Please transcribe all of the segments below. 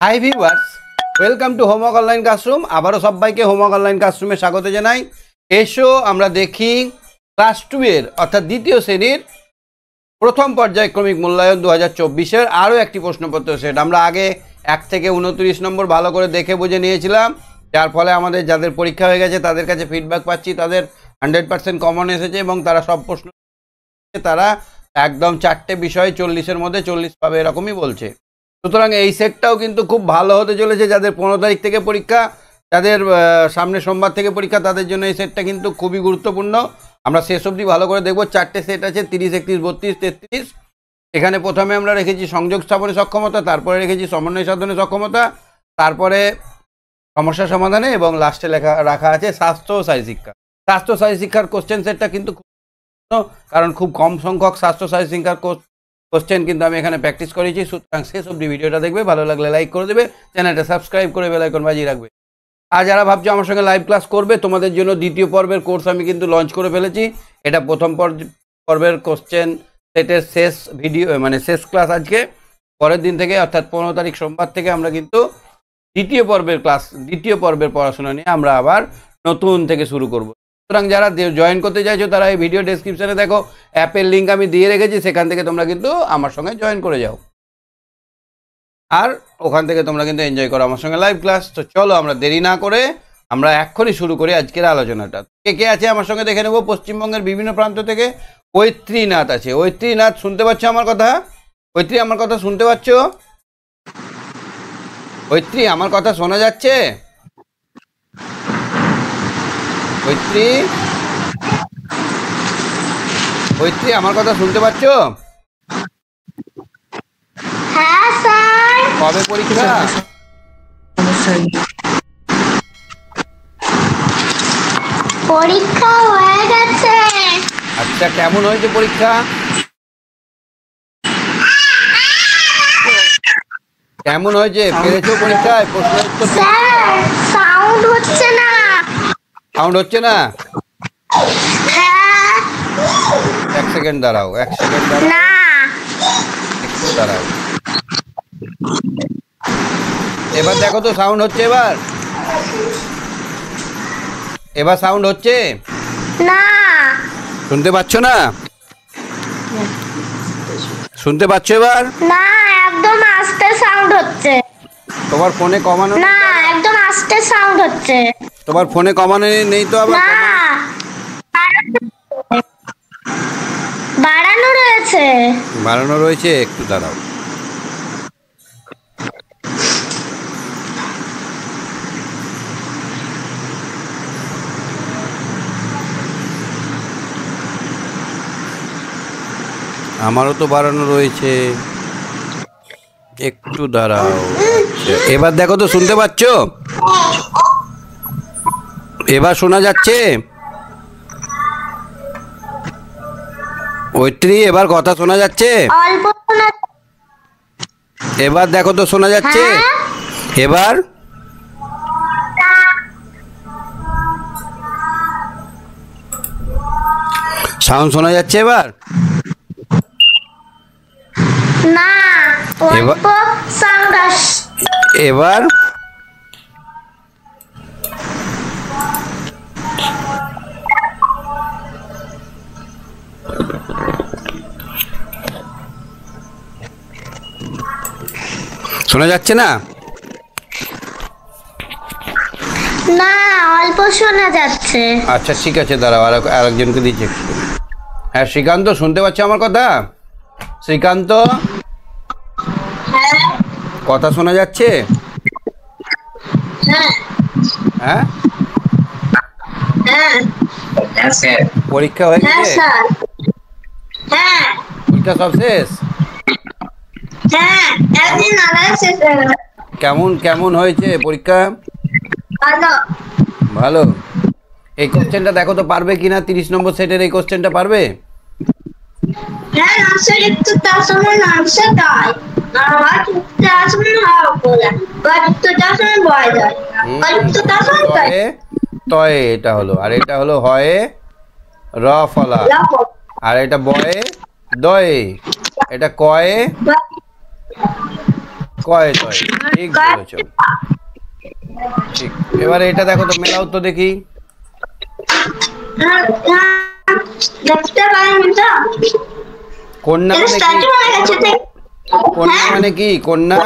Hi viewers, welcome to homework online classroom. আবারও সবাইকে homework online ক্লাসরুমে স্বাগত জানাই। এসো আমরা দেখি ক্লাস 2 এর অর্থাৎ দ্বিতীয় শ্রেণীর প্রথম পর্যায়ক্রমিক মূল্যায়ন 2024-এর আরও একটি প্রশ্নপত্র সেট। আমরা আগে 1 থেকে 29 নম্বর ভালো করে দেখে বুঝে নিয়েছিলাম, যার ফলে আমাদের যাদের পরীক্ষা হয়ে গেছে তাদের কাছে ফিডব্যাক পাচ্ছি তাদের 100% কমন এসেছে এবং তারা সব প্রশ্ন তারা একদম 4টে বিষয় 40-এর মধ্যে 40 পাবে এরকমই বলছে। সুতরাং এই সেটটাও কিন্তু খুব ভালো হতে চলেছে। যাদের 15 তারিখ থেকে পরীক্ষা, যাদের সামনে সোমবার থেকে পরীক্ষা, তাদের জন্য এই সেটটা কিন্তু খুবই গুরুত্বপূর্ণ। আমরা শেষ অবধি ভালো করে দেখব। 4টে সেট আছে, 30, 31, 32, 33। এখানে প্রথমে আমরা রেখেছি সংযোগ স্থাপনে সক্ষমতা, তারপরে রেখেছি সমন্বয় সাধনে সক্ষমতা, তারপরে সমস্যা সমাধানে এবং লাস্টে রাখা আছে স্বাস্থ্য ও শারীর শিক্ষা। স্বাস্থ্য শারীর শিক্ষার কোশ্চেন সেটটা কিন্তু কারণ খুব কম সংখ্যক স্বাস্থ্য শারীর শিক্ষার কোশ্চেন কিন্তু আমি এখানে প্র্যাকটিস করেছি। সুতরাং শেষ অবধি ভিডিওটা দেখবে, ভালো লাগলে লাইক করে দেবে, চ্যানেলটা সাবস্ক্রাইব করে বেল আইকন বাজিয়ে রাখবে। আর যারা ভাবছো আমার সঙ্গে লাইভ ক্লাস করবে, তোমাদের জন্য দ্বিতীয় পর্বের কোর্স আমি কিন্তু লঞ্চ করে ফেলেছি। এটা প্রথম পর্বের কোশ্চেন সেটের শেষ ভিডিও, মানে শেষ ক্লাস আজকে। পরের দিন থেকে অর্থাৎ 15 তারিখ সোমবার থেকে আমরা কিন্তু দ্বিতীয় পর্বের পড়াশোনা নিয়ে আমরা আবার নতুন থেকে শুরু করব। সুতরাং যারা জয়েন করতে চাইছো তারা এই ভিডিও ডেসক্রিপশনে দেখো, অ্যাপের লিঙ্ক আমি দিয়ে রেখেছি, সেখান থেকে তোমরা কিন্তু আমার সঙ্গে জয়েন করে যাও আর ওখান থেকে তোমরা কিন্তু এনজয় করো আমার সঙ্গে লাইভ ক্লাস। তো চলো আমরা দেরি না করে আমরা এক্ষুনি শুরু করি আজকের আলোচনাটা। কে কে আছে আমার সঙ্গে দেখে নেব। পশ্চিমবঙ্গের বিভিন্ন প্রান্ত থেকে ঐত্রীনাথ আছে। ঐত্রীনাথ, শুনতে পাচ্ছ আমার কথা? ঐত্রী, আমার কথা শুনতে পাচ্ছ? ঐত্রী, আমার কথা শোনা যাচ্ছে? ঐত্রী, ঐত্রী, আমার কথা শুনতে পাচ্ছ? হ্যাঁ স্যার। কবে পরীক্ষা? পরীক্ষা হয়ে গেছে। আচ্ছা, কেমন হয়েছে পরীক্ষা? কেমন হয়েছে? পেরেছো পরীক্ষায়? প্রশ্ন উত্তর? স্যার সাউন্ড হচ্ছে না। সাউন্ড হচ্ছে না? হ্যাঁ। এক সেকেন্ড দাঁড়াও, এক সেকেন্ড দাঁড়াও, না। একটু দাঁড়াও। এবার দেখো তো সাউন্ড হচ্ছে? এবার সাউন্ড হচ্ছে? না। শুনতে পাচ্ছ না? শুনতে পাচ্ছ এবার? না, একদম আস্তে সাউন্ড হচ্ছে। তোমার ফোনে কমানো? না, একদম আস্তে সাউন্ড হচ্ছে। তোমার ফোনে কমানো নেই তো? আবার না, বাড়ানো রয়েছে। বাড়ানো রয়েছে, একটু দাঁড়াও। আমারও তো বাড়ানো রয়েছে, একটু দাঁড়াও। এবার দেখো তো, শুনতে পাচ্ছ? এবার শোনা যাচ্ছে? ঐত্রী, এবার কথা শোনা যাচ্ছে? অল্প শোনা। এবার দেখো তো শোনা যাচ্ছে? এবার সাউন্ড শোনা যাচ্ছে এবার? না, অল্প সাউন্ড আসছে। এবার শোনা যাচ্ছে না? না, অল্প শোনা যাচ্ছে। আচ্ছা ঠিক আছে, দাঁড়াও, আরেকজনকে দিচ্ছি। হ্যাঁ শ্রীকান্ত, শুনতে পাচ্ছ আমার কথা? শ্রীকান্ত, কথা শোনা যাচ্ছে? হ্যাঁ, পরীক্ষা হয়ে গেছে? পরীক্ষা সব শেষ? কেমন হয়েছে পরীক্ষা? ভালো। এই কোশ্চেনটা দেখো তো পারবে কিনা। 30 নম্বর সেটের এই কোশ্চেনটা পারবে? তয়ে এটা হলো, আর এটা হলো হয়ে র ফলা, আর এটা বয়ে দয়ে, এটা কয়ে কয় তয়, ঠিক বলেছো, ঠিক। এবারে এটা দেখো তো, মেলাও তো দেখি। দেখতে পাইনি তো। কন্যা এটা মানে কি? স্ট্যাচু হয়ে গেছে তো। কন্যা মানে কি? কন্যা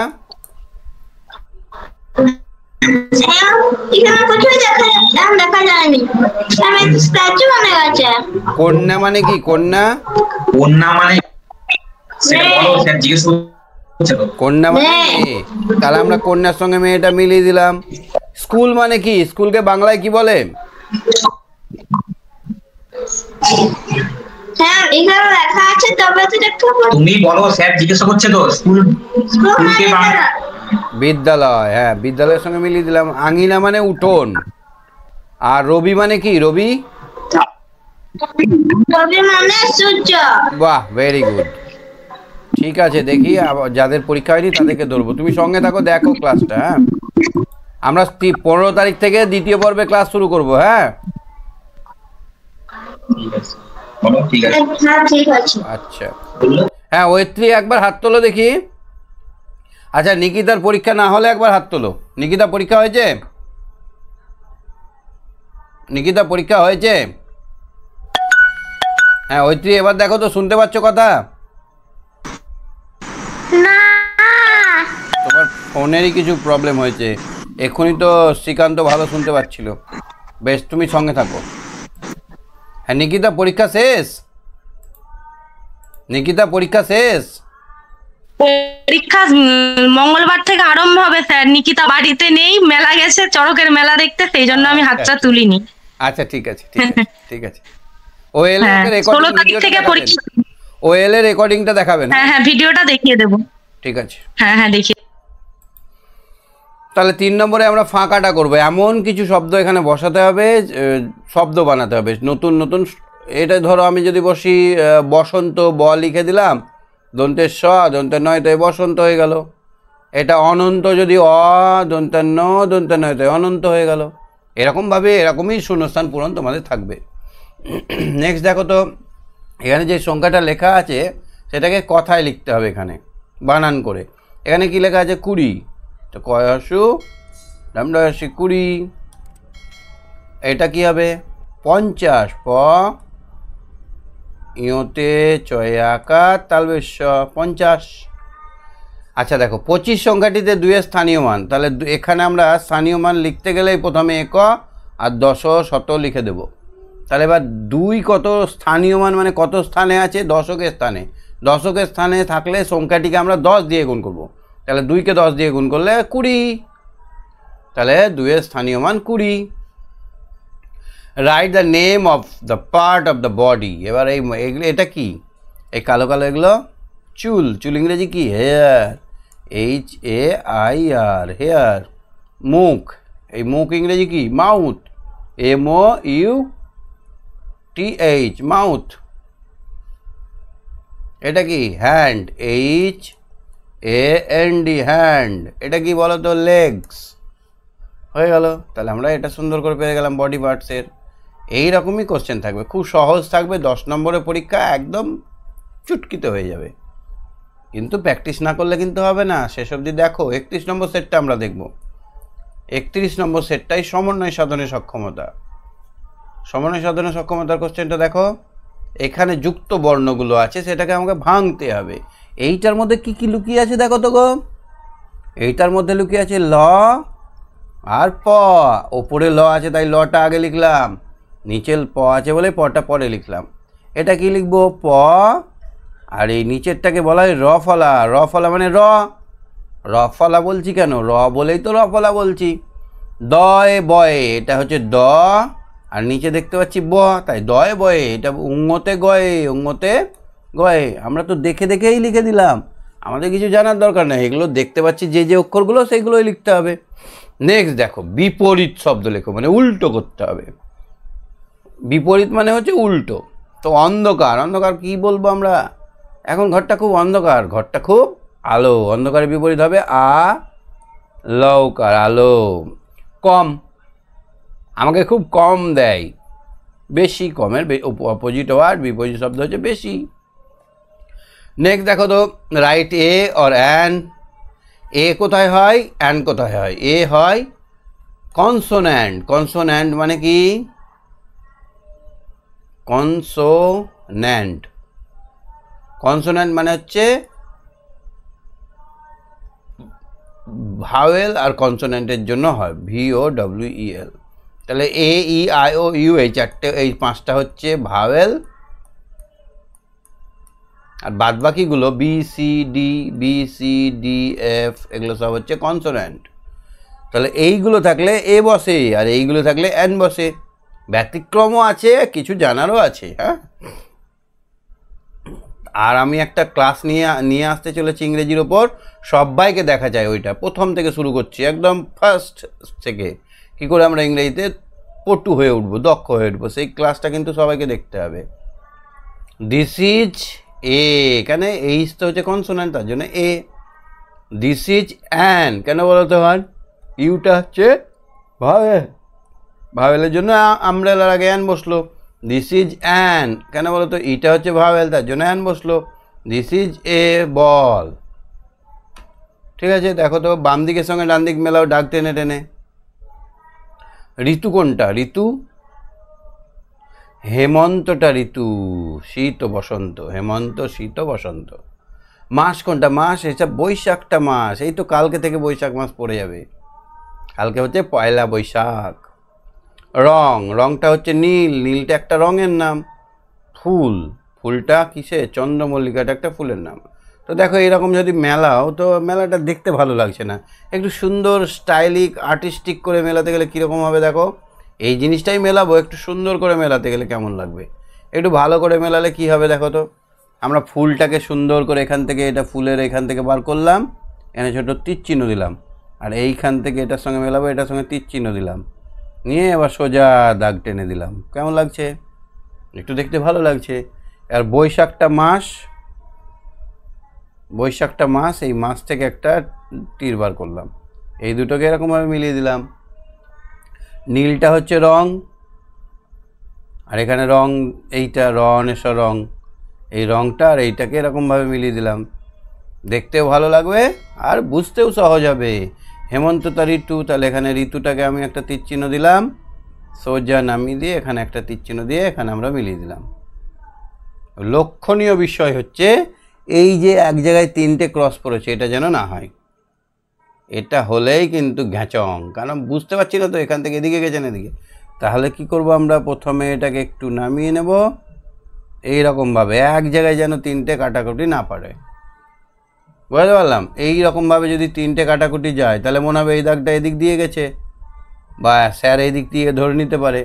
এখানে কিছুই দেখা যায়নি। আমি স্ট্যাচু হয়ে গেছে। কন্যা মানে কি? কন্যা কন্যা মানে সেটা বলো, স্যার জিজ্ঞেস করছে তো। কন্যা মানে মেয়ে। তাহলে আমরা কন্যার সঙ্গে মেয়েটা মিলিয়ে দিলাম। স্কুল মানে কি? স্কুলকে বাংলায় কি বলে? হ্যাঁ এখানে লেখা আছে, তবে তো দেখতে তুমি বলো, স্যার জিজ্ঞেস করছে তো। স্কুলকে বাংলা বিদ্যালয়, হ্যাঁ বিদ্যালয়ের সঙ্গে মিলিয়ে দিলাম। আঙিনা মানে উঠোন। আর রবি মানে কি? রবি তবে মানে সূর্য। বাহ, ভেরি গুড। ঠিক আছে, দেখি যাদের পরীক্ষা হয়নি তাদেরকে ধরবো। তুমি সঙ্গে থাকো, দেখো ক্লাসটা। হ্যাঁ, আমরা 15 তারিখ থেকে দ্বিতীয় পর্বে ক্লাস শুরু করব। হ্যাঁ, ঠিক আছে, বলো ঠিক আছে। হ্যাঁ ঠিক আছে। আচ্ছা। হ্যাঁ, ওয়েত্রী একবার হাত তোলো দেখি। আচ্ছা, নিকিতার পরীক্ষা না হলে একবার হাত তোলো। নিকিতা পরীক্ষা হয়েছে? নিকিতা পরীক্ষা হয়েছে? হ্যাঁ ওয়েত্রী, এবার দেখো তো, শুনতে পাচ্ছ কথা? না তোমার ফোনেরই কিছু প্রবলেম হয়েছে। এক্ষুনি তো শ্রীকান্ত ভালো শুনতে পাচ্ছিল। বেশ, তুমি সঙ্গে থাকো। হ্যাঁ নিকিতা, পরীক্ষা শেষ? নিকিতা পরীক্ষা শেষ? পরীক্ষা মঙ্গলবার থেকে আরম্ভ হবে স্যার। নিকিতা বাড়িতে নেই, মেলা গেছে, চড়কের মেলা দেখতে, সেই জন্য আমি হাতটা তুলিনি। আচ্ছা ঠিক আছে, ঠিক আছে, ঠিক আছে। ওএল এর হ্যাঁ, রেকর্ডিং 16 তারিখ থেকে পরীক্ষা। ওএল এর রেকর্ডিংটা দেখাবেন। হ্যাঁ হ্যাঁ, ভিডিওটা দেখিয়ে দেবো। ঠিক আছে। হ্যাঁ হ্যাঁ, দেখিয়ে। তাহলে 3 নম্বরে আমরা ফাঁকাটা করব। এমন কিছু শব্দ এখানে বসাতে হবে, শব্দ বানাতে হবে নতুন নতুন। এটা ধরো আমি যদি বসি বসন্ত, ব লিখে দিলাম, দন্তের স, দন্তের নয়, তাই বসন্ত হয়ে গেল। এটা অনন্ত, যদি অ, দন্তের ন, দন্তের নয়, তাই অনন্ত হয়ে গেল। এরকমভাবে এরকমই শূন্যস্থান পূরণ তোমাদের থাকবে। নেক্সট দেখো তো, এখানে যে সংখ্যাটা লেখা আছে সেটাকে কথায় লিখতে হবে, এখানে বানান করে। এখানে কি লেখা আছে? 20। তো কয়াসু ডামডাসি 20। এটা কি হবে? 50। প ইয়তে চয়াকার তালবেশ 50। আচ্ছা দেখো, 25 সংখ্যাটিতে 2 স্থানীয় মান। তাহলে এখানে আমরা স্থানীয় মান লিখতে গেলেই প্রথমে এক আর 10 শত লিখে দেব। তাহলে এবার 2 কত স্থানীয় মান, মানে কত স্থানে আছে? দশকের স্থানে। দশকের স্থানে থাকলে সংখ্যাটিকে আমরা 10 দিয়ে গুণ করব। তাহলে 2কে 10 দিয়ে গুণ করলে 20। তাহলে 2 এর স্থানীয় মান 20। Write the name of the part of the body. এবার এগুলো, এটা কি? এই কালো কালো এগুলো চুল। চুল ইংরেজি কি? Hair, HAIR, hair. মুখ, এই মুখ ইংরেজি কি? Mouth, MOUTH, mouth. এটা কি? Hand, HAND, hand. এটা কি বলো তো? লেগস। হয়ে গেল। তাহলে আমরা এটা সুন্দর করে পেয়ে গেলাম বডি পার্টসের। এইরকমই কোশ্চেন থাকবে, খুব সহজ থাকবে। 10 নম্বরের পরীক্ষা একদম চুটকিতে হয়ে যাবে। কিন্তু প্র্যাকটিস না করলে কিন্তু হবে না। শেষ অবধি দেখো। 31 নম্বর সেটটা আমরা দেখব। 31 নম্বর সেটটাই সমন্বয় সাধনের সক্ষমতা। সমন্বয় সাধনের সক্ষমতার কোশ্চেনটা দেখো। এখানে যুক্ত বর্ণগুলো আছে, সেটাকে আমাকে ভাঙতে হবে। এইটার মধ্যে কি কি লুকিয়ে আছে দেখো তো গো। এইটার মধ্যে লুকিয়ে আছে ল আর প। ওপরে ল আছে তাই লটা আগে লিখলাম, নিচে প আছে বলে পটা পরে লিখলাম। এটা কি লিখবো? প। আর এই নিচেরটাকে বলা হয় রফলা। রফলা মানে রফলা বলছি কেন? র বলেই তো রফলা বলছি। দয়ে বয়ে, এটা হচ্ছে দ। আর নিচে দেখতে পাচ্ছি ব, তাই দয়ে বয়ে। এটা উঙ্গতে গয়ে, উঙ্গতে গয়ে। আমরা তো দেখে দেখেই লিখে দিলাম, আমাদের কিছু জানার দরকার নেই। এগুলো দেখতে পাচ্ছি যে যে অক্ষরগুলো, সেইগুলোই লিখতে হবে। নেক্সট দেখো, বিপরীত শব্দ লেখো, মানে উল্টো করতে হবে। বিপরীত মানে হচ্ছে উল্টো। তো অন্ধকার, অন্ধকার কি বলবো আমরা? এখন ঘরটা খুব অন্ধকার, ঘরটা খুব আলো। অন্ধকারের বিপরীত হবে লৌকার, আলো। কম, আমাকে খুব কম দেয়। বেশি, কমের অপোজিট ওয়ার্ড, বিপরীত শব্দ হচ্ছে বেশি। নেক্সট দেখো তো, রাইট এ অর অ্যান। এ কোথায় হয়, অ্যান্ড কোথায় হয়? এ হয় কনসোন্যান্ট। কনসোন্যান্ট মানে কি? কনসোন্যান্ট। কনসোন্যান্ট মানে হচ্ছে ভাওয়েল আর কনসোন্যান্টের জন্য হয়, VOWEL। তাহলে এ, ই, আই, ও, ইউ, এই চারটে, এই পাঁচটা হচ্ছে ভাওয়েল, আর বাদ বাকিগুলো BCD, F এগুলো সব হচ্ছে কনসোন্যান্ট। তাহলে এইগুলো থাকলে এ বসে, আর এইগুলো থাকলে এন বসে। ব্যতিক্রমও আছে, কিছু জানারও আছে। হ্যাঁ, আর আমি একটা ক্লাস নিয়ে আসতে চলেছি ইংরেজির ওপর, সবাইকে দেখা যায়। ওইটা প্রথম থেকে শুরু করছি, একদম ফার্স্ট থেকে, কী করে আমরা ইংরেজিতে পটু হয়ে উঠবো, দক্ষ হয়ে উঠবো, সেই ক্লাসটা কিন্তু সবাইকে দেখতে হবে। দিস ইজ এ, কেন? এইচ তো হচ্ছে কনসোন্যান্ট, তার জন্য এ। দিস ইজ অ্যান, কেন বলতে হয়? ইউটা হচ্ছে ভাওয়েল, ভাওয়েলের জন্য আমব্রেলার আগে অ্যান বসলো। দিস ইজ অ্যান, কেন বলতো? ইটা হচ্ছে ভাওয়েল, তার জন্য অ্যান বসলো। দিস ইজ এ বল। ঠিক আছে, দেখো তো বাম দিকের সঙ্গে ডান দিক মেলাও, ডাক টেনে টেনে। ঋতু কোনটা? ঋতু হেমন্তটা ঋতু, শীত ও বসন্ত, হেমন্ত, শীত ও বসন্ত। মাস কোনটা? মাস এসব বৈশাখটা মাস, এই তো কালকে থেকে বৈশাখ মাস পড়ে যাবে, কালকে হচ্ছে পয়লা বৈশাখ। রং, রংটা হচ্ছে নীল, নীলটা একটা রঙের নাম। ফুল, ফুলটা কিসে? চন্দ্রমল্লিকাটা একটা ফুলের নাম। তো দেখো এরকম যদি মেলাও, তো মেলাটা দেখতে ভালো লাগছে না, একটু সুন্দর স্টাইলিক আর্টিস্টিক করে মেলাতে গেলে কীরকম হবে? দেখো এই জিনিসটাই মেলাবো, একটু সুন্দর করে মেলাতে গেলে কেমন লাগবে? একটু ভালো করে মেলালে কি হবে দেখো তো। আমরা ফুলটাকে সুন্দর করে এখান থেকে, এটা ফুলের এখান থেকে বার করলাম, এখানে ছোটো তীর চিহ্ন দিলাম, আর এইখান থেকে এটার সঙ্গে মেলাবো, এটার সঙ্গে তীর চিহ্ন দিলাম, নিয়ে এবার সোজা দাগ টেনে দিলাম। কেমন লাগছে? একটু দেখতে ভালো লাগছে। আর বৈশাখটা মাস, বৈশাখটা মাস, এই মাস থেকে একটা তীর বার করলাম, এই দুটোকে এরকমভাবে মিলিয়ে দিলাম। নীলটা হচ্ছে রং, আর এখানে রং, এইটা রনেশ্বর রং, এই রংটা আর এইটাকে এরকমভাবে মিলিয়ে দিলাম, দেখতেও ভালো লাগবে আর বুঝতেও সহজ হবে। হেমন্তটা ঋতু, তাহলে এখানে ঋতুটাকে আমি একটা তীর চিহ্ন দিলাম, সোজা নামিয়ে দিয়ে এখানে একটা তীর চিহ্ন দিয়ে এখানে আমরা মিলিয়ে দিলাম। লক্ষণীয় বিষয় হচ্ছে এই যে এক জায়গায় তিনটে ক্রস পড়েছে, এটা যেন না হয়। এটা হলেই কিন্তু ঘ্যাচং, কারণ বুঝতে পারছি না তো, এখান থেকে এদিকে গেছে না এদিকে। তাহলে কি করব আমরা? প্রথমে এটাকে একটু নামিয়ে নেব এইরকমভাবে, এক জায়গায় যেন তিনটে কাটাকুটি না পারে। বুঝতে পারলাম? এইরকমভাবে যদি তিনটে কাটাকুটি যায়, তাহলে মনে হবে এই দাগটা এদিক দিয়ে গেছে, বা স্যার এই দিক দিয়ে ধরে নিতে পারে,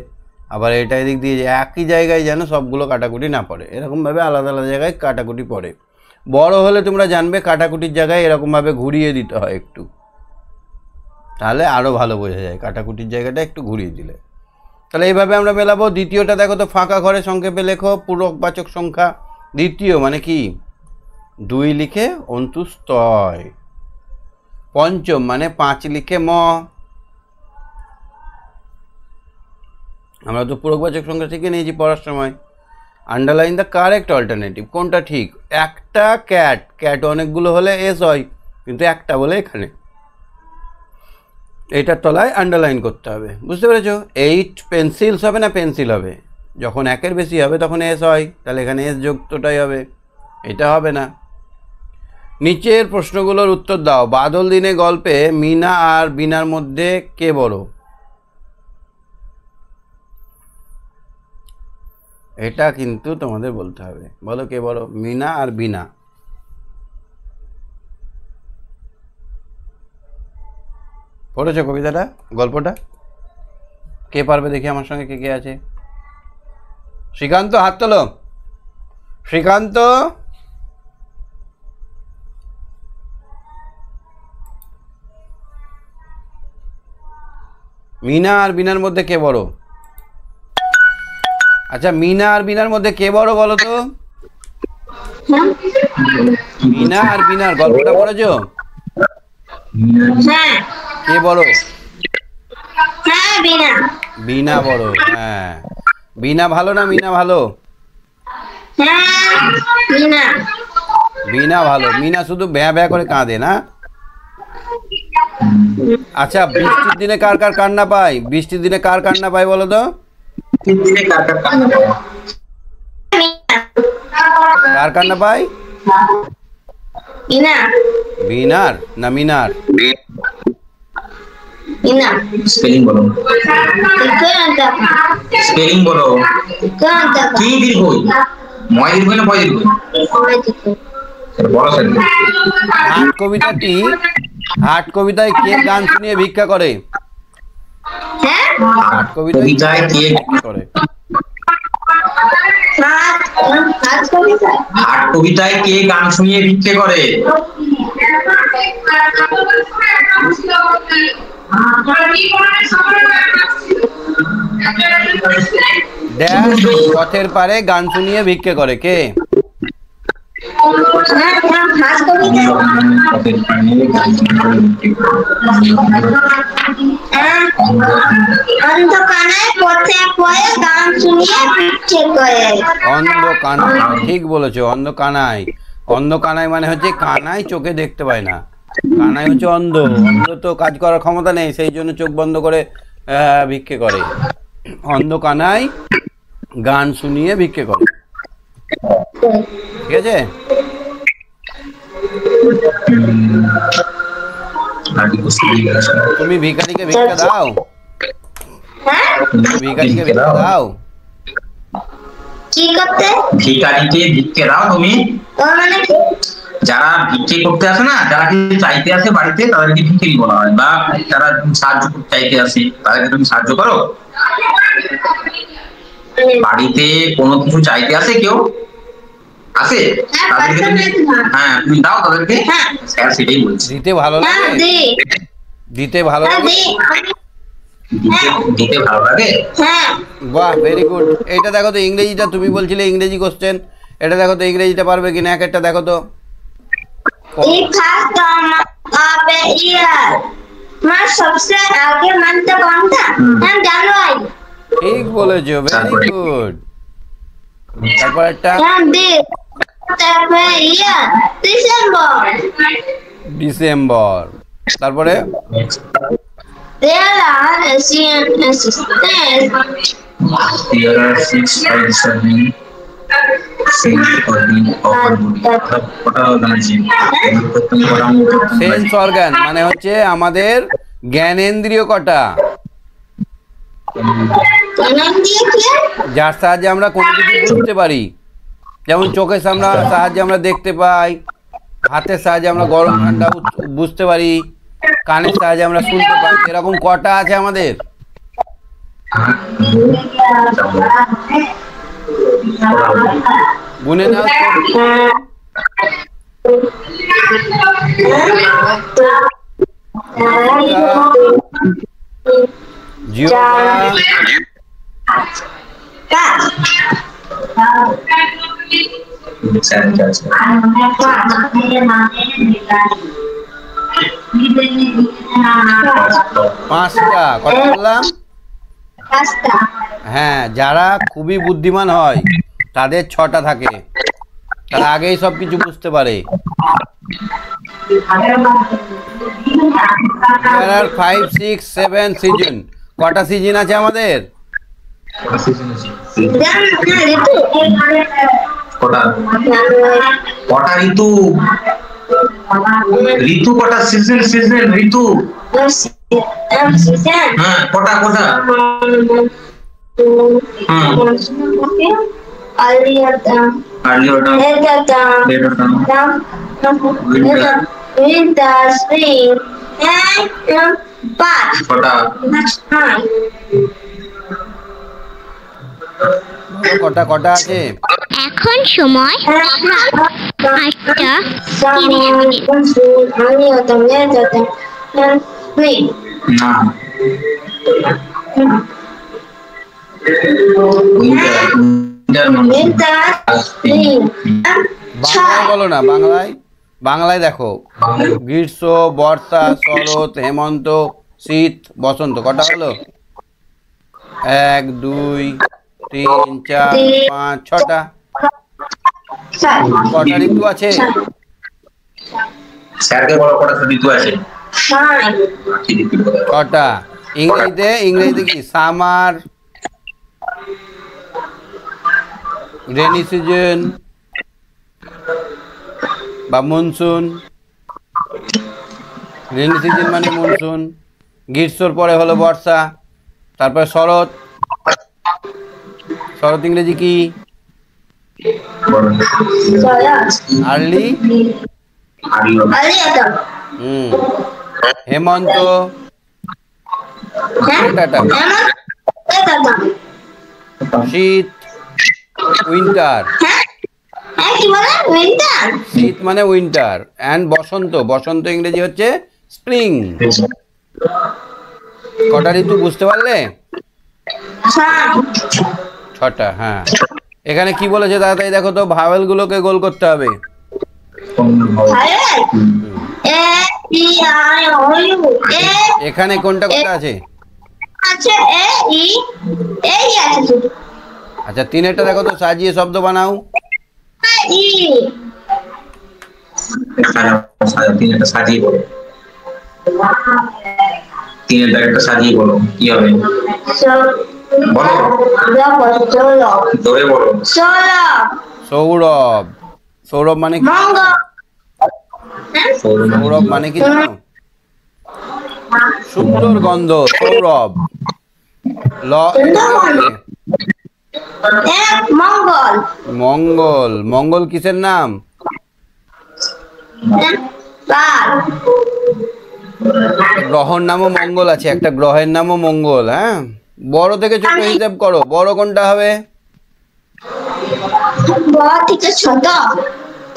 আবার এটা এদিক দিয়ে, একই জায়গায় যেন সবগুলো কাটাকুটি না পড়ে, এরকমভাবে আলাদা আলাদা জায়গায় কাটাকুটি পড়ে। বড় হলে তোমরা জানবে কাটাকুটির জায়গায় এরকমভাবে ঘুরিয়ে দিতে হয় একটু, তাহলে আরও ভালো বোঝা যায়, কাটাকুটির জায়গাটা একটু ঘুরিয়ে দিলে। তাহলে এইভাবে আমরা মেলাবো। দ্বিতীয়টা দেখো তো, ফাঁকা ঘরে সংক্ষেপে লেখো পূরকবাচক সংখ্যা। দ্বিতীয় মানে কি? 2 লিখে অন্তুস্তয়। পঞ্চম মানে 5 লিখে ম। আমরা তো পূরকবাচক সংখ্যা শিখে নিয়েছি পড়ার সময়। আন্ডারলাইন দ্য কারেক্ট অল্টারনেটিভ, কোনটা ঠিক? একটা ক্যাট, ক্যাট অনেকগুলো হলে এস হয়, কিন্তু একটা বলে এখানে, এইটার তলায় আন্ডারলাইন করতে হবে। বুঝতে পেরেছো? 8 পেন্সিলস হবে না পেন্সিল হবে, যখন একের বেশি হবে তখন এস হয়, তাহলে এখানে এস যুক্তটাই হবে, এটা হবে না। নিচের প্রশ্নগুলোর উত্তর দাও। বাদল দিনে গল্পে মিনা আর বিনার মধ্যে কে বড়? এটা কিন্তু তোমাদের বলতে হবে। বলো কে বড়, মিনা আর বিনা? পড়েছো কবিতাটা, গল্পটা? কে পারবে দেখি আমার সঙ্গে, কে কে আছে? শ্রীকান্ত হাত তোলো। শ্রীকান্ত, মিনা আর বিনার মধ্যে কে বড়? আচ্ছা, মিনা আর বিনার মধ্যে কে বড় বলো তো? মিনা আর বিনার গল্পটা পড়েছো? হ্যাঁ কে বড়? হ্যাঁ বিনা বিনা বড়। হ্যাঁ, বিনা ভালো না মিনা ভালো? হ্যাঁ বিনা বিনা ভালো। মিনা শুধু ভ্যাঁ ভ্যাঁ করে কাঁদে না? আচ্ছা, বৃষ্টির দিনে কার কার কান্না পায়? বৃষ্টির দিনে কার কান্না পায় বলো তো? দিনে কার কার কান্না পায়? কার কান্না পায়? মিনা বিনার না মিনার? মিনা স্পেলিং বলো, স্পেলিং বলো। কি দীর্ঘ? ময় দীর্ঘ না পয় দীর্ঘ? বড় স্যার। হাট কবিতাটি, হাট কবিতায় কে গান শুনিয়ে ভিক্ষা করে? হাট কবিতায় কবিতায় কে ভিক্ষা করে? হাট কবিতায় কে গান শুনিয়ে ভিক্ষে করে? ড্যাশ পথের পারে গান শুনিয়ে ভিক্ষে করে কে? অন্ধকারে পথে পড়ে গান শুনিয়ে ভিক্ষে করে। অন্ধ কানাই, ঠিক বলেছো, অন্ধ কানাই। অন্ধ কানাই মানে হচ্ছে কানাই চোখে দেখতে পায় না, কানাই হচ্ছে অন্ধ। অন্ধ তো কাজ করার ক্ষমতা নেই, সেই জন্য চোখ বন্ধ করে ভিক্ষে করে। অন্ধ কানাই গান শুনিয়ে ভিক্ষে করে, ঠিক আছে? তুমি ভিখারিকে ভিক্ষা দাও? তুমি ভিখারিকে ভিক্ষা দাও? কি করতে? ভিখারিকে ভিক্ষে দাও তুমি? ওর মানে কি? যারা ভিক্ষে করতে আসে না, যারা কিছু চাইতে আসে বাড়িতে, তাদেরকে ভিখারি বলা হয়। বা যারা সাহায্য করতে চাইতে আসে, তাদেরকে তুমি সাহায্য করো। বাড়িতে কোনো কিছু চাইতে আসে কেউ আসে, তাদেরকে তুমি, হ্যাঁ তুমি দাও তাদেরকে। স্যার সেটাই বলছি। দিতে ভালো হ্যাঁ, লাগে? দি। দিতে ভালো হ্যাঁ, লাগে? দি। দিতে ভালো লাগে। হ্যাঁ। বাহ, ভেরি গুড। এইটা দেখো তো, ইংরেজিটা তুমি বলছিলে ইংরেজি কোশ্চেন, এটা দেখো তো ইংরেজিটা পারবে কিনা, এক একটা দেখো তো। He passed on of a year. मैं सबसे आगे मंथ कौन था? हम जनवरी। ঠিক বলেছো, ভেরি গুড। তারপর একটা हम did of a year. December. December. তারপরে There are assistants. There are 6, 5, 7 sense organ মানে হচ্ছে আমাদের জ্ঞানেন্দ্রিয় কটা, যার সাহায্যে আমরা কোনো কিছু বুঝতে পারি। যেমন চোখের সাহায্যে আমরা দেখতে পাই, হাতের সাহায্যে আমরা গরম ঠান্ডা বুঝতে পারি, কানের সাহায্যে আমরা শুনতে পাই। এরকম কটা আছে আমাদের? গুনে নাও। পাঁচটা কথা বললাম। হ্যাঁ, যারা খুবই বুদ্ধিমান হয় তাদের 6টা থাকে, তারা আগেই সব কিছু বুঝতে পারে। 5, 6, 7 সিজন। কটা সিজন আছে আমাদের? কটা ঋতু? ঋতু কটা? সিজন, সিজন, ঋতু। হ্যাঁ, কটা কটা? Early autumn, late autumn, winter, spring, and part. কটা? কটা কটা আছে? এখন সময় রাত 8:30। Early autumn, late autumn, and spring. না, Winter, spring, বাংলায় বলো না, বাংলায়। বাংলায় দেখো, গ্রীষ্ম, বর্ষা, শরৎ, হেমন্ত, শীত, বসন্ত। কটা হলো? 1, 2, 3, 4, 5, 6টা। কটা ঋতু আছে? স্যারকে বলো কটা ঋতু আছে। Fine. ছটা। ইংরেজিতে কি? সামার, রেনি সিজন বা মনসুন। রেনি সিজন মানে মনসুন, গ্রীষ্মর পরে হলো বর্ষা, তারপরে শরৎ। শরৎ ইংরেজি কি? আর্লি হেমন্ত, শীত, উইন্টার। শীত মানে উইন্টার, অ্যান্ড বসন্ত। বসন্ত ইংরেজি হচ্ছে স্প্রিং। কটা ঋতু বুঝতে পারলে? ছটা। হ্যাঁ, এখানে কি বলেছে তাড়াতাড়ি দেখো তো, ভাওয়েল গুলোকে গোল করতে হবে। এখানে কোনটা কোনটা আছে? আচ্ছা, তিনেরটা দেখো তো, সাজিয়ে শব্দ বানাও। তিনটা সাজিয়ে বলো। তিনটা একটা সাজিয়ে বলো, কি হবে? বলো, ধরে বলো। সৌরভ। সৌরভ মানে কি? সৌরভ মানে কি জানো? সুন্দর গন্ধ, সৌরভ। মঙ্গল। মঙ্গল কিসের নাম? গ্রহর নামও মঙ্গল আছে, একটা গ্রহের নামও মঙ্গল। হ্যাঁ, বড় থেকে ছোট হিসাব করো, বড় কোনটা হবে? বড় থেকে ছোট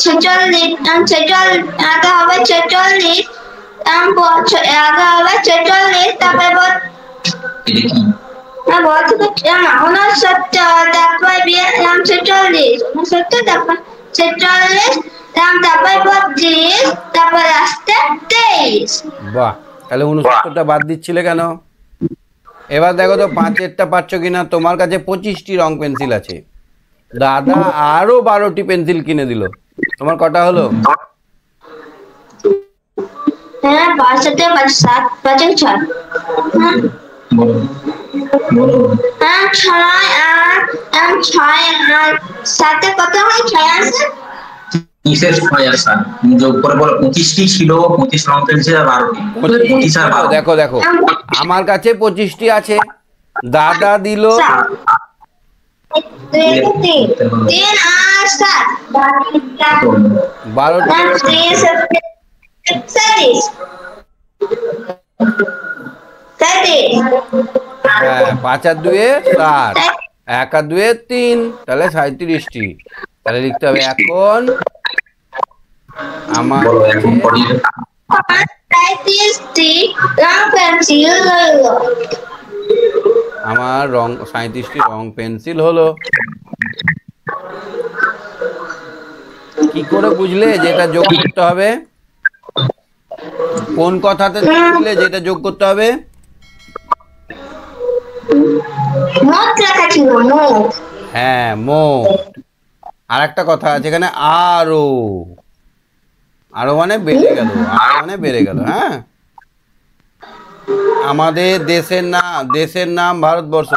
46, 46 আগে হবে 46, আগে হবে 46, তারপরে বড় থেকে 69, তারপরে 46, 69, তারপর 46, তারপরে 32, তারপর আসতে 23। বাহ, তাহলে 69টা বাদ দিচ্ছিলে কেন? এবার দেখো তো 5এরটা পাচ্ছ কিনা। তোমার কাছে 25টি রং পেন্সিল আছে, দাদা আরো 12টি পেন্সিল কিনে দিল, তোমার কটা হলো? হ্যাঁ, 5 7 5 7 5 6। হ্যাঁ, 6 সাথে কত হয়? 6 আছে। কিসের 6 আর 7? যোগ করে বলো। 25টি ছিল, 25 রং পেন্সিল আর 12টি। 25 আর 12। দেখো দেখো, আমার কাছে 25টি আছে, দাদা দিল 3 আর 7 12টি। 37। হ্যাঁ, 5 আর 2 7, 1 আর 2 3, তাহলে 37টি। তাহলে লিখতে হবে এখন আমার আমার রং 37টি রং পেন্সিল হলো। কি করে বুঝলে যেটা যোগ করতে হবে? কোন কথাতে বুঝলে যেটা যোগ করতে হবে? হ্যাঁ, মোট। আর একটা কথা আছে এখানে, আরো। আরো মানে বেড়ে গেল, আরো মানে বেড়ে গেল। হ্যাঁ, আমাদের দেশের নাম ভারতবর্ষ,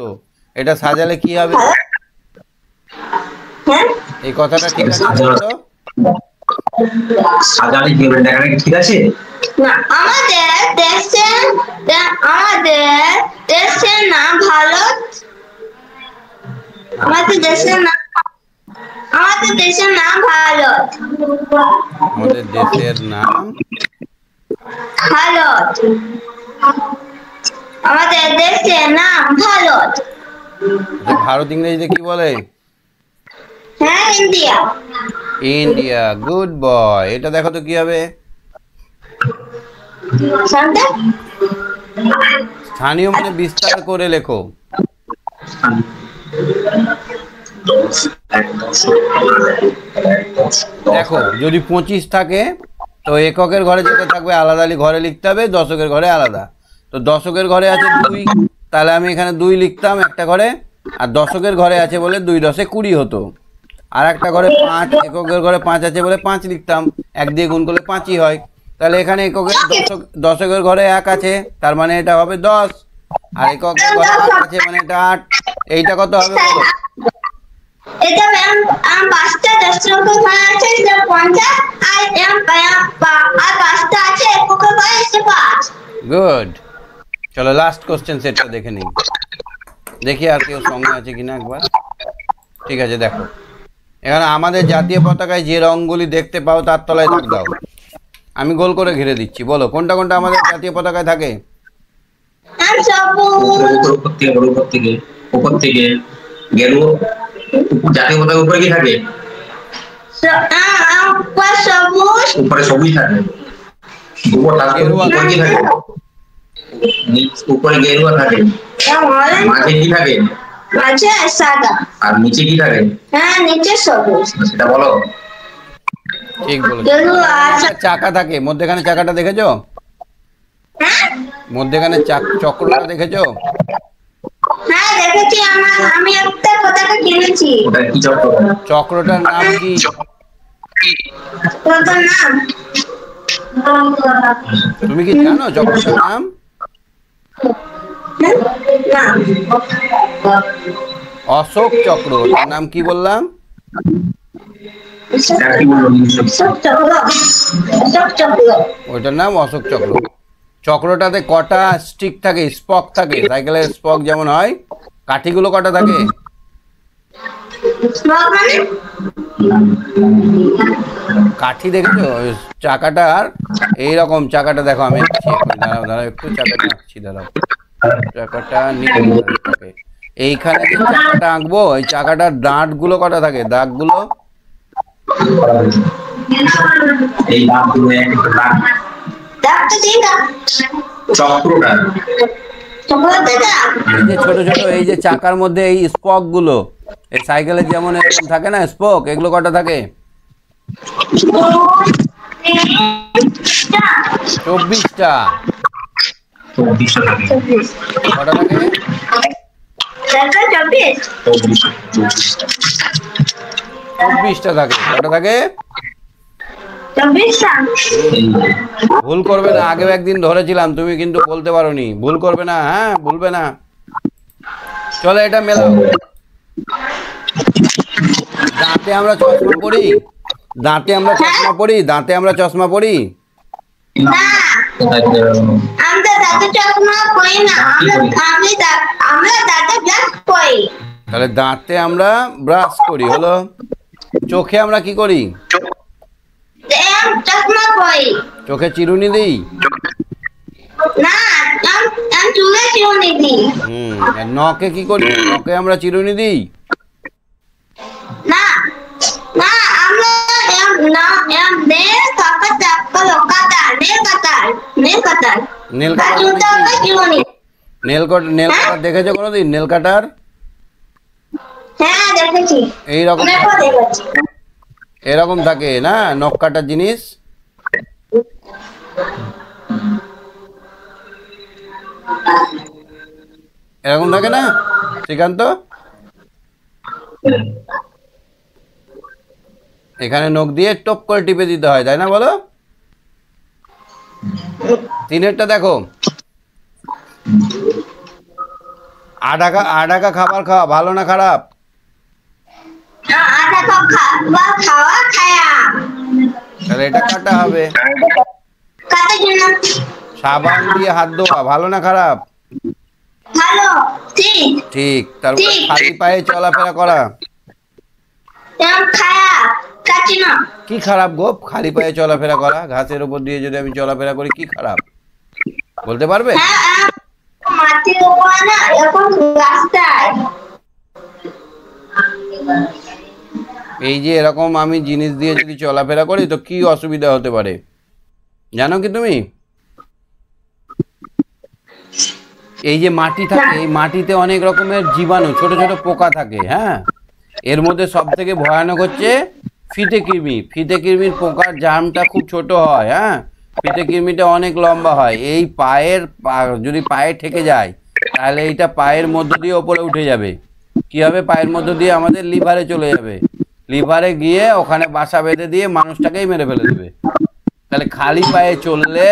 এটা সাজালে কি হবে? এই কথাটা ঠিক আছে? সাজালে কি হবে? দেখা ঠিক আছে না, আমাদের দেশের নাম ভারত। আমাদের দেশের নাম ভারত। আমাদের দেশের নাম ভারত। আমাদের দেশের নাম ভারত। ভারত ইংরেজিতে কি বলে? হ্যাঁ, ইন্ডিয়া। India, good boy. এটা দেখো তো কি হবে? স্থানীয় মানে বিস্তার করে লেখো। দেখো, যদি 25 থাকে তো এককের ঘরে যেটা থাকবে আলাদা ঘরে লিখতে হবে, দশকের ঘরে আলাদা। তো দশকের ঘরে আছে 2, তাহলে আমি এখানে 2 লিখতাম একটা ঘরে, আর দশকের ঘরে আছে বলে 2 10 20 হতো। আর একটা ঘরে 5, এককের ঘরে 5 আছে বলে 5 লিখতাম, 1 দিয়ে গুণ করলে 5ই হয়। তাহলে এখানে এককের দশকের ঘরে 1 আছে, তার মানে এটা হবে 10। আর এককের ঘরে 8 আছে, মানে এটা 8। এইটা কত হবে বলো? এটা ম্যাম 5টা দশকের ঘরে আছে সেটা 50, আর আর 5টা আছে এককের ঘরে সেটা 5। গুড। চলো লাস্ট কোশ্চেন সেটটা দেখে নিই, দেখি আর কেউ সঙ্গে আছে কিনা একবার। ঠিক আছে, দেখো এখানে আমাদের জাতীয় পতাকায় যে রঙগুলি দেখতে পাও তার তলায় দাগ দাও। আমি গোল করে ঘিরে দিচ্ছি, বলো কোনটা কোনটা আমাদের জাতীয় পতাকায় থাকে? উপর থেকে গেরুয়া। জাতীয় পতাকার উপরে কি থাকে? উপরে সবুজ থাকে। উপরে কি থাকে? উপরে গেরুয়া থাকে। মাঝে কি থাকে? মাঝে সাদা। আর নিচে কি থাকে? হ্যাঁ, নিচে সবুজ। সেটা বলো। ঠিক বলেছো। চাকা থাকে, মধ্যেখানে চাকাটা দেখেছো? মধ্যেখানে চক্রটা দেখেছো? হ্যাঁ দেখেছি, আমি একটা পতাকা কিনেছি। ওটা কি চক্র? চক্রটার নাম কি? ওটার নাম তুমি কি জানো চক্রটার নাম? অশোক চক্র। তার নাম কি বললাম? ওইটার নাম অশোক চক্র। চক্রটাতে কটা স্টিক থাকে, স্পক থাকে? সাইকেলের স্পক যেমন হয়, কাঠিগুলো কটা থাকে? কাঠি দেখেছো? চাকাটার এইরকম চাকাটা দেখো, আমি দাঁড়াও একটু চাকাটা আঁকছি, দাঁড়াও। চাকাটা থাকে, এইখানে যে চাকাটা আঁকবো, এই চাকাটার দাঁত গুলো কটা থাকে? দাগগুলো এই দাগগুলো চক্রটা এই যে ছোট ছোট এই যে চাকার মধ্যে এই স্পক গুলো, এই সাইকেলের যেমন এরকম থাকে না স্পক, এগুলো কটা থাকে? 24টা। কটা থাকে? 24টা থাকে। কটা থাকে? ভুল করবে না, আগেও একদিন ধরেছিলাম, তুমি কিন্তু বলতে পারোনি। ভুল করবে না, হ্যাঁ ভুলবে না। চলো এটা মেলাও। দাঁতে আমরা চশমা পরি, দাঁতে আমরা চশমা পরি, দাঁতে আমরা চশমা পরি। তাহলে দাঁতে আমরা ব্রাশ করি, হলো। চোখে আমরা কি করি? চোখে চিরুনি দিই। নখে কি করি? নখে আমরা চিরুনি দিই। নেল কাটার দেখেছো কোনোদিন? নেল কাটার এইরকম এরকম থাকে না, নখ কাটার জিনিস। এরকম থাকে না শ্রীকান্ত? এখানে নখ দিয়ে টপ করে টিপে দিতে হয়, তাই না বলো? 3এরটা দেখো। আডাকা খাবার খাওয়া ভালো না খারাপ? তাহলে এটা কাটা হবে। সাবান দিয়ে হাত ধোয়া ভালো না খারাপ? ঠিক। তারপর খালি পায়ে চলাফেরা করা কি খারাপ গো? খালি পায়ে চলাফেরা করা, ঘাসের উপর দিয়ে যদি আমি চলাফেরা করি, কি খারাপ বলতে পারবে? এই যে এরকম আমি জিনিস দিয়ে যদি চলাফেরা করি তো কি অসুবিধা হতে পারে জানো কি তুমি? এই যে মাটি থাকে, এই মাটিতে অনেক রকমের জীবাণু, ছোট ছোট পোকা থাকে। হ্যাঁ, এর মধ্যে সব থেকে ভয়ানক হচ্ছে ফিতে কৃমি। ফিতে কৃমির পোকার জার্মটা খুব ছোট হয়। হ্যাঁ, ফিতে কৃমিটা অনেক লম্বা হয়। এই যদি পায়ে ঠেকে যায় তাহলে এইটা পায়ের মধ্য দিয়ে ওপরে উঠে যাবে। কি হবে? পায়ের মধ্য দিয়ে আমাদের লিভারে চলে যাবে। লিভারে গিয়ে ওখানে বাসা বেঁধে দিয়ে মানুষটাকেই মেরে ফেলে দেবে। তাহলে খালি পায়ে চললে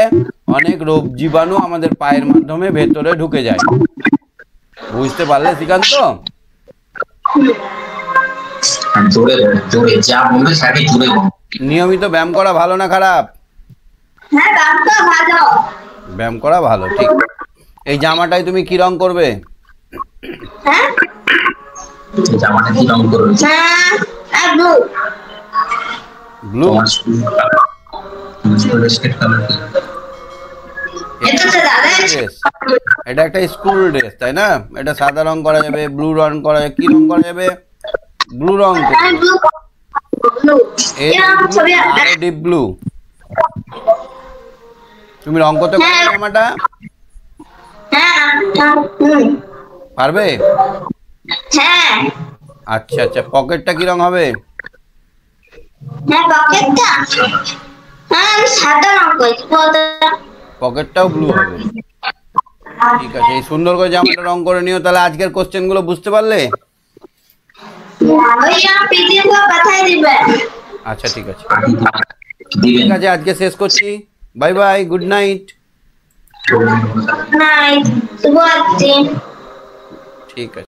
অনেক রোগ জীবাণু আমাদের পায়ের মাধ্যমে ভেতরে ঢুকে যায়। বুঝতে পারলে শ্রীকান্ত? জোরে জোরে যা বলবে সেটাকে জোরে বল। নিয়মিত ব্যায়াম করা ভালো না খারাপ? হ্যাঁ ডাক্তার ভালো। ব্যায়াম করা ভালো, ঠিক। এই জামাটাই তুমি কি রং করবে? হ্যাঁ জামাটা কি রং করবে? হ্যাঁ ব্লু। ব্লু? তোমার স্কুলের স্টেট কালার কি? এটা তো দাদা ড্রেস, এটা একটা স্কুল ড্রেস তাই না? এটা সাদা রং করা যাবে, ব্লু রং করা যাবে, কি রং করা যাবে? ব্লু রং করবে। Blue blue deep blue. তুমি রং করতে পারবে জামাটা? হ্যাঁ পারবে? হ্যাঁ আচ্ছা আচ্ছা, পকেটটা কি রং হবে? হ্যাঁ পকেটটা হ্যাঁ আমি সাদা রং করেছি। পকেটটাও ব্লু হবে। ঠিক আছে, এই সুন্দর করে জামাটা রং করে নিও। তাহলে আজকের কোশ্চেন গুলো বুঝতে পারলে? ওই পিডিএফ পাঠাই দিবে। আচ্ছা ঠিক আছে, দিবেন ঠিক আছে, আজকে শেষ করছি। Bye bye, good night. Night শুভরাত্রি। ঠিক আছে।